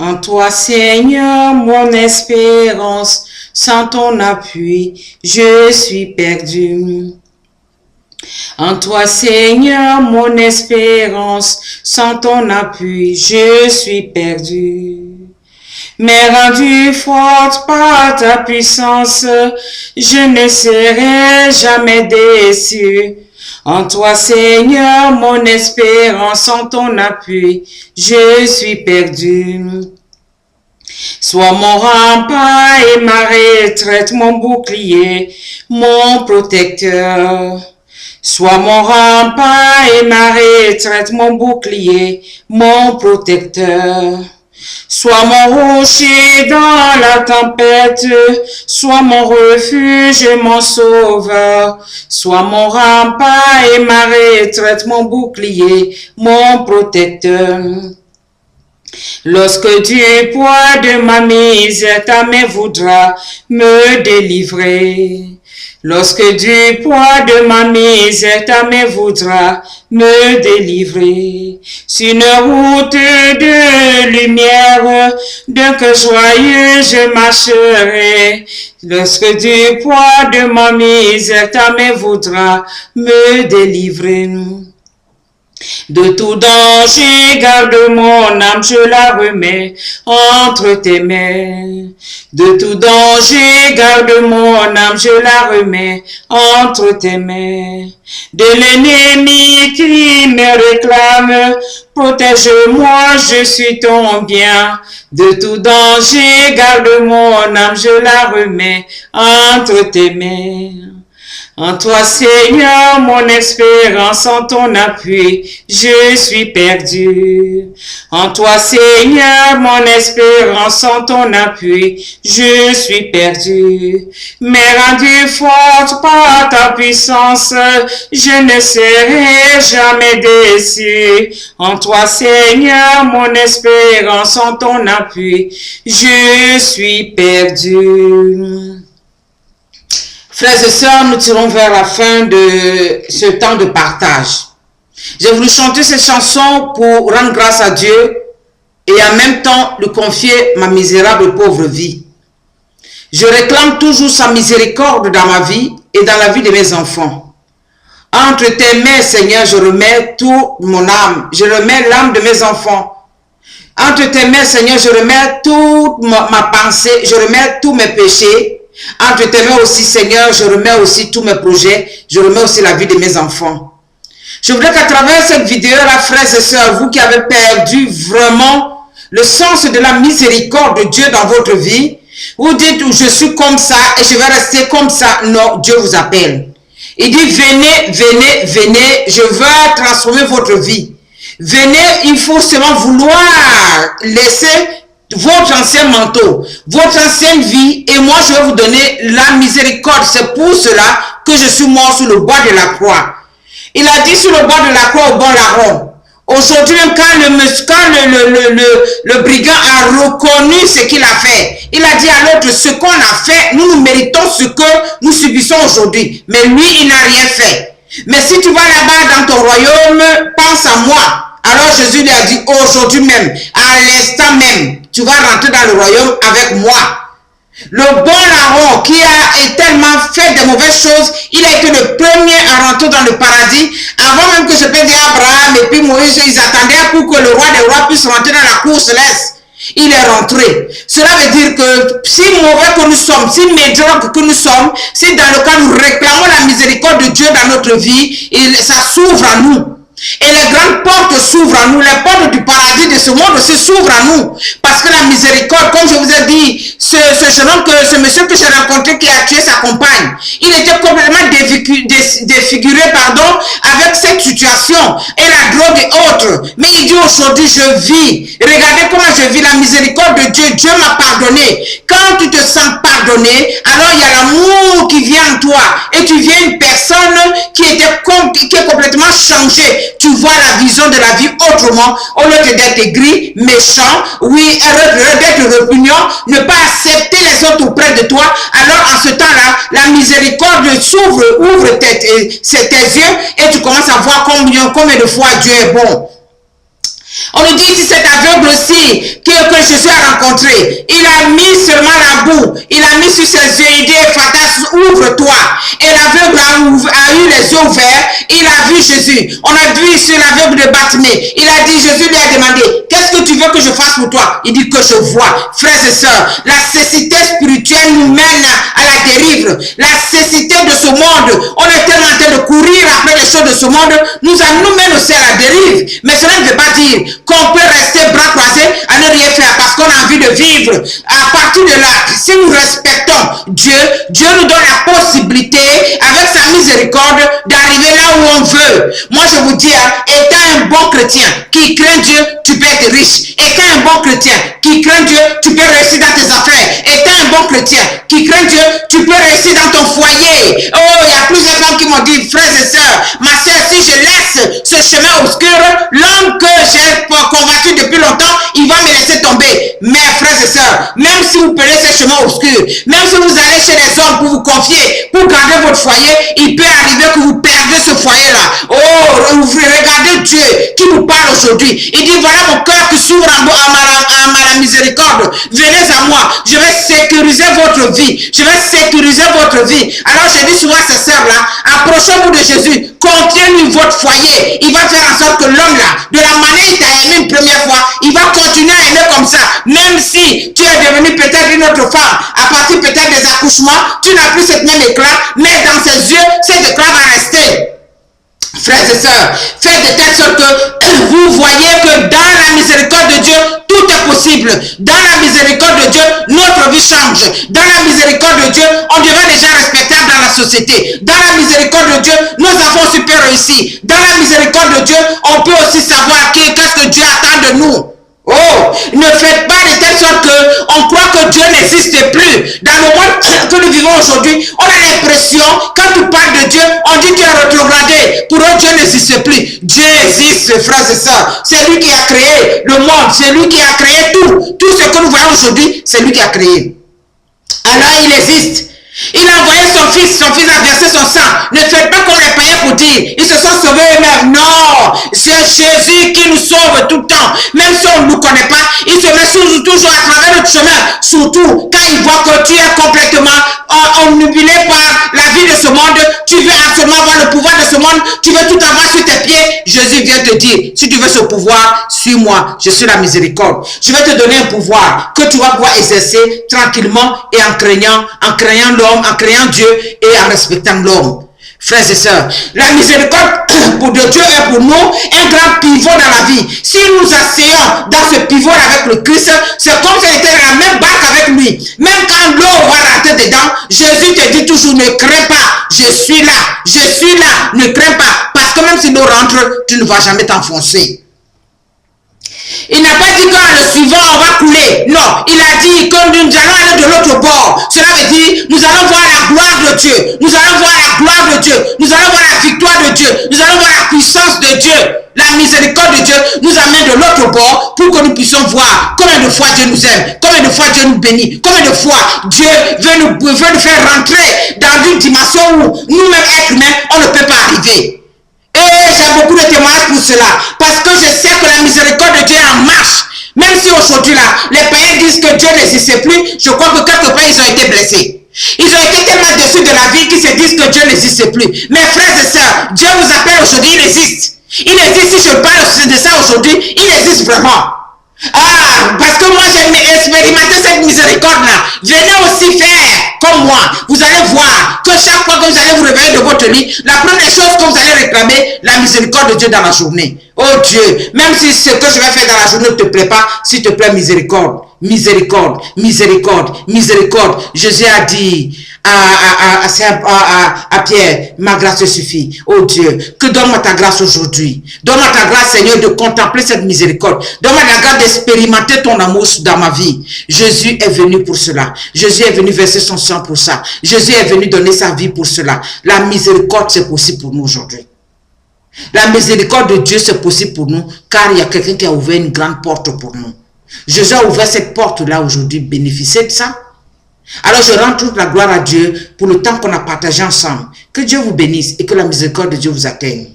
En toi, Seigneur, mon espérance, sans ton appui, je suis perdu. En toi, Seigneur, mon espérance, sans ton appui, je suis perdu. Mais rendu forte par ta puissance, je ne serai jamais déçu. En toi, Seigneur, mon espérance, sans ton appui, je suis perdu. Sois mon rempart et ma retraite, mon bouclier, mon protecteur. Sois mon rempart et ma retraite, mon bouclier, mon protecteur. Sois mon rocher dans la tempête, sois mon refuge et mon sauveur. Sois mon rempart et ma retraite, mon bouclier, mon protecteur. Lorsque du poids de ma misère, ta main voudra me délivrer. Lorsque du poids de ma misère, ta main voudra me délivrer. Sur une route de lumière, d'un cœur joyeux, je marcherai. Lorsque du poids de ma misère, ta main voudra me délivrer. De tout danger, garde mon âme, je la remets entre tes mains. De tout danger, garde mon âme, je la remets entre tes mains. De l'ennemi qui me réclame, protège-moi, je suis ton bien. De tout danger, garde mon âme, je la remets entre tes mains. En toi, Seigneur, mon espérance, en ton appui, je suis perdu. En toi, Seigneur, mon espérance, en ton appui, je suis perdu. Mais rendu forte par ta puissance, je ne serai jamais déçu. En toi, Seigneur, mon espérance, en ton appui, je suis perdu. Frères et sœurs, nous tirons vers la fin de ce temps de partage. J'ai voulu chanter cette chanson pour rendre grâce à Dieu et en même temps lui confier ma misérable et pauvre vie. Je réclame toujours sa miséricorde dans ma vie et dans la vie de mes enfants. Entre tes mains, Seigneur, je remets toute mon âme. Je remets l'âme de mes enfants. Entre tes mains, Seigneur, je remets toute ma pensée. Je remets tous mes péchés. Entre tes mains aussi, Seigneur, je remets aussi tous mes projets. Je remets aussi la vie de mes enfants. Je voudrais qu'à travers cette vidéo, là, frères et sœurs, vous qui avez perdu vraiment le sens de la miséricorde de Dieu dans votre vie, vous dites, je suis comme ça et je vais rester comme ça. Non, Dieu vous appelle. Il dit, venez, venez, venez, je veux transformer votre vie. Venez, il faut seulement vouloir laisser votre ancien manteau, votre ancienne vie, et moi je vais vous donner la miséricorde. C'est pour cela que je suis mort sur le bois de la croix. Il a dit sur le bois de la croix au bon larron. Aujourd'hui, quand le brigand a reconnu ce qu'il a fait, il a dit à l'autre, ce qu'on a fait, nous méritons ce que nous subissons aujourd'hui. Mais lui, il n'a rien fait. Mais si tu vas là-bas dans ton royaume, pense à moi. Alors Jésus lui a dit, aujourd'hui même, à l'instant même, tu vas rentrer dans le royaume avec moi. Le bon larron qui a tellement fait de mauvaises choses, il a été le premier à rentrer dans le paradis. Avant même que je peux dire Abraham et puis Moïse, ils attendaient pour que le roi des rois puisse rentrer dans la cour céleste. Il est rentré. Cela veut dire que si mauvais que nous sommes, si médiocres que nous sommes, si dans le cas nous réclamons la miséricorde de Dieu dans notre vie, ça s'ouvre à nous. Et les grandes portes s'ouvrent à nous, les portes du paradis de ce monde aussi s'ouvrent à nous. Parce que la miséricorde, comme je vous ai dit, ce monsieur que j'ai rencontré qui a tué sa compagne, il était complètement défiguré, avec cette situation, et la drogue et autres. Mais il dit aujourd'hui, je vis. Regardez comment je vis la miséricorde de Dieu. Dieu m'a pardonné. Quand tu te sens pardonné, alors il y a l'amour qui vient en toi. Et tu viens une personne qui est complètement changée. Tu vois la vision de la vie autrement, au lieu d'être gris, méchant, oui, d'être répugnant, ne pas accepter les autres auprès de toi. Alors en ce temps-là, la miséricorde ouvre tes yeux et tu commences à voir combien de fois Dieu est bon. On nous dit ici, c'est l'aveugle aussi que Jésus a rencontré, il a mis seulement la boue, il a mis sur ses yeux, il dit, Ephatas, ouvre-toi. Et l'aveugle a eu les yeux ouverts, il a vu Jésus. On a vu sur l'aveugle de Bartimée. Il a dit, Jésus lui a demandé, qu'est-ce que tu veux que je fasse pour toi? Il dit que je vois. Frères et sœurs, la cécité spirituelle nous mène à la dérive. La cécité de ce monde, on est tellement en train de courir après les choses de ce monde, nous mène aussi à la dérive. Mais cela ne veut pas dire qu'on peut rester bras croisés à ne rien faire parce qu'on a envie de vivre. À partir de là, si nous respectons Dieu, Dieu nous donne la possibilité, avec sa miséricorde, d'arriver là où on veut. Moi, je vous dis, étant un bon chrétien qui craint Dieu, tu peux être riche. Étant un bon chrétien qui craint Dieu, tu peux réussir dans tes affaires. Étant un bon chrétien qui craint Dieu, tu peux réussir dans ton foyer. Oh, il y a plusieurs femmes qui m'ont dit, frères et sœurs, ma sœur, si je laisse ce chemin obscur, l'homme que j'ai convaincu depuis longtemps, il va me laisser tomber. Mais frères et sœurs, même si vous prenez ce chemin obscur, même si vous allez chez les hommes pour vous confier, pour garder votre foyer, il peut arriver que vous perdez ce foyer-là. Oh, regardez Dieu qui vous parle aujourd'hui. Il dit, voilà mon cœur qui s'ouvre à ma miséricorde. Venez à moi, je vais sécuriser votre vie. Je vais sécuriser votre vie. Alors je dis souvent à ces sœurs-là, approchez-vous de Jésus, confiez-lui votre foyer. Il va faire en sorte que l'homme-là, de la manière il t'a aimé une première fois, il va continuer à aimer comme ça. Même si tu es devenu peut-être une autre femme, à partir peut-être des accouchements, tu n'as plus cette même éclat, mais dans ses yeux, cet éclat va rester. Frères et sœurs, faites de telle sorte que vous voyez que dans la miséricorde de Dieu, tout est possible. Dans la miséricorde de Dieu, notre vie change. Dans la miséricorde de Dieu, on devient déjà respectable dans la société. Dans la miséricorde de Dieu, nos enfants aussi peuvent réussir. Dans la miséricorde de Dieu, on peut aussi savoir qu'est-ce que Dieu attend de nous. Oh, ne faites pas de telle sorte qu'on croit que Dieu n'existe plus. Dans le monde que nous vivons aujourd'hui, on a l'impression, quand tu parles de Dieu, on dit que tu es rétrogradé. Pour eux, Dieu n'existe plus. Dieu existe, frères et sœurs. C'est lui qui a créé le monde. C'est lui qui a créé tout. Tout ce que nous voyons aujourd'hui, c'est lui qui a créé. Alors, il existe. Il a envoyé son fils a versé son sang. Ne faites pas comme les païens pour dire, ils se sont sauvés eux-mêmes. Non, c'est Jésus qui nous sauve tout le temps. Même si on ne nous connaît pas, il se met toujours à travers notre chemin. Surtout quand il voit que tu es complètement omnibulé par la vie de ce monde. Tu veux absolument avoir le pouvoir de ce monde. Tu veux tout avoir sur tes pieds. Jésus vient te dire, si tu veux ce pouvoir, suis-moi. Je suis la miséricorde. Je vais te donner un pouvoir que tu vas pouvoir exercer tranquillement et en craignant l'homme, en craignant Dieu et en respectant l'homme. Frères et sœurs, la miséricorde de Dieu est pour nous un grand pivot dans la vie. Si nous asseyons dans ce pivot avec le Christ, c'est comme si on était dans la même barque avec lui. Même quand l'eau va rentrer dedans, Jésus te dit toujours, ne crains pas, je suis là, ne crains pas. Parce que même si l'eau rentre, tu ne vas jamais t'enfoncer. Il n'a pas dit qu'en le suivant, on va couler. Non, il a dit que nous allons aller de l'autre bord. Cela veut dire, nous allons voir la gloire de Dieu. Nous allons voir la gloire de Dieu. Nous allons voir la victoire de Dieu. Nous allons voir la puissance de Dieu. La miséricorde de Dieu nous amène de l'autre bord pour que nous puissions voir combien de fois Dieu nous aime, combien de fois Dieu nous bénit, combien de fois Dieu veut nous faire rentrer dans une dimension où nous-mêmes, êtres humains, on ne peut pas arriver. Et j'ai beaucoup de témoignages pour cela. Parce que je sais que la miséricorde de Dieu est en marche. Même si aujourd'hui là, les païens disent que Dieu n'existe plus, je crois que quelque part ils ont été blessés. Ils ont été tellement déçus de la vie qu'ils se disent que Dieu n'existe plus. Mes frères et sœurs, Dieu vous appelle aujourd'hui, il existe. Il existe, si je parle de ça aujourd'hui, il existe vraiment. Ah, parce que moi j'ai expérimenté cette miséricorde-là. Venez aussi faire comme moi. Vous allez voir que chaque fois que vous allez vous réveiller de votre lit, la première chose que vous allez réclamer, la miséricorde de Dieu dans la journée. Oh Dieu, même si ce que je vais faire dans la journée ne te plaît pas, s'il te plaît, miséricorde, miséricorde, miséricorde, miséricorde. Jésus a dit à Pierre, ma grâce te suffit. Oh Dieu, que donne-moi ta grâce aujourd'hui. Donne-moi ta grâce, Seigneur, de contempler cette miséricorde. Donne-moi la grâce d'expérimenter ton amour dans ma vie. Jésus est venu pour cela. Jésus est venu verser son sang pour ça. Jésus est venu donner sa vie pour cela. La miséricorde, c'est possible pour nous aujourd'hui. La miséricorde de Dieu, c'est possible pour nous, car il y a quelqu'un qui a ouvert une grande porte pour nous. Jésus a ouvert cette porte-là aujourd'hui. Bénéficiez de ça. Alors je rends toute la gloire à Dieu pour le temps qu'on a partagé ensemble. Que Dieu vous bénisse et que la miséricorde de Dieu vous atteigne.